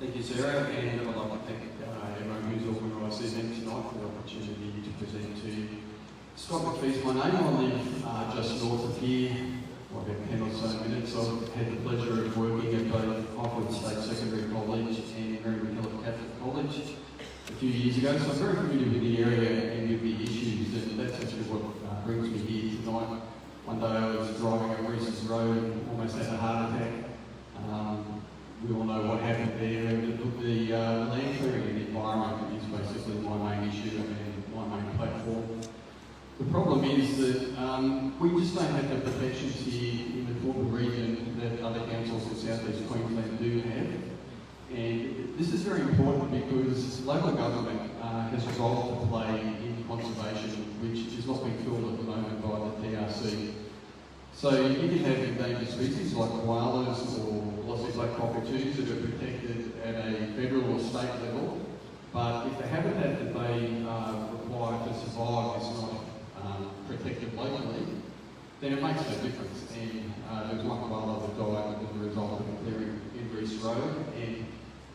Thank you, Sarah, and I'd like to thank everyone who's organised this event tonight for the opportunity to present to you. Scott McPhee's my name. I live just north of here, about 10 or so minutes. I've had the pleasure of working at both Highfields State Secondary College and Mary McKillop Catholic College a few years ago, so I'm very familiar with the area and with the issues, and that's actually what brings me here tonight. One day I was driving up Reese's Road and almost had a heart attack. We all know what happened there, and the land clearing and the environment is basically my main issue and my main platform. The problem is that we just don't have the protections here in the Toowoomba region that other councils in South East Queensland do have. And this is very important because local government has a role to play in conservation, which is not being filled at the moment by the TRC. So you can have endangered species like koalas or glossy black cockatoos that are protected at a federal or state level, but if the habitat that they require to survive is not protected locally, then it makes no difference. And there was one koala that died as a result of clearing in Reese Road, and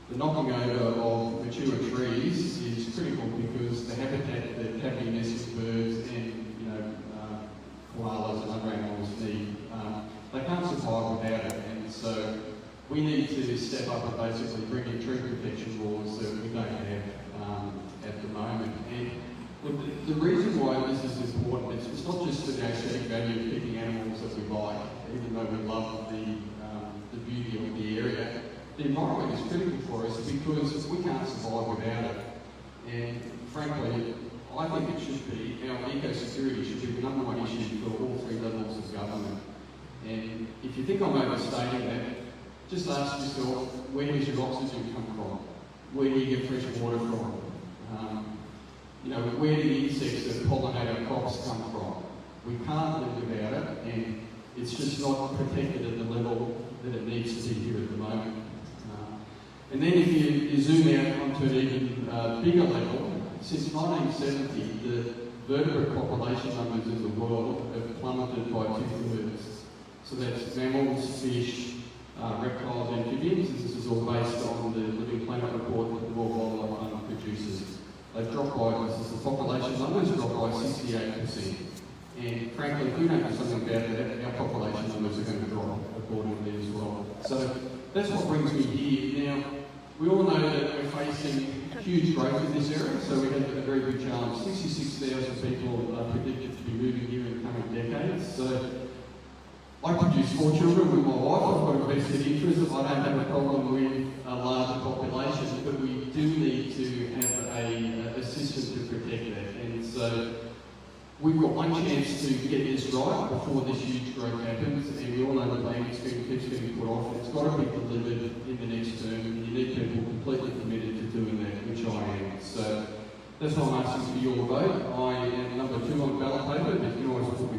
the knocking over of mature trees is critical because the habitat that happily nesting birds and koalas and other animals need, they can't survive without it. And so we need to step up and basically bring in tree protection laws that we don't have at the moment. And the reason why this is important is it's not just the aesthetic value of picking animals that we like, even though we love the beauty of the area. The environment is critical for us because we can't survive without it. And frankly, I think it should be, our eco-security should be the number one issue for all three levels of government. And if you think I'm overstating that, just ask yourself, where does your oxygen come from? Where do you get fresh water from? Where do the insects that pollinate our crops come from? We can't live without it, and it's just not protected at the level that it needs to be here at the moment. And then if you zoom out onto an even bigger level, since 1970, the vertebrate population numbers in the world have plummeted by 2/3. So that's mammals, fish, reptiles, amphibians, and this is all based on the Living Planet report that the World Wildlife Fund produces. They've dropped by, the population numbers dropped by 68%. And frankly, if we don't do something about that, our population numbers are going to drop accordingly as well. So that's what brings me here. Now, we all know that we're facing huge growth in this area, so we have a very big challenge. 66,000 people are predicted to be moving here in the coming decades. So I produce 4 children with my wife. I've got a vested interest. I don't have a problem with a larger population, but we do need to have a system to protect that. And so we've got one chance to get this right before this huge growth happens, and we all know the planning keeps getting put off. It's got to be delivered in the next term, and you need people completely committed to doing that, which I am. So that's why I'm asking for your vote. I am number 2 on the ballot paper, but you can always put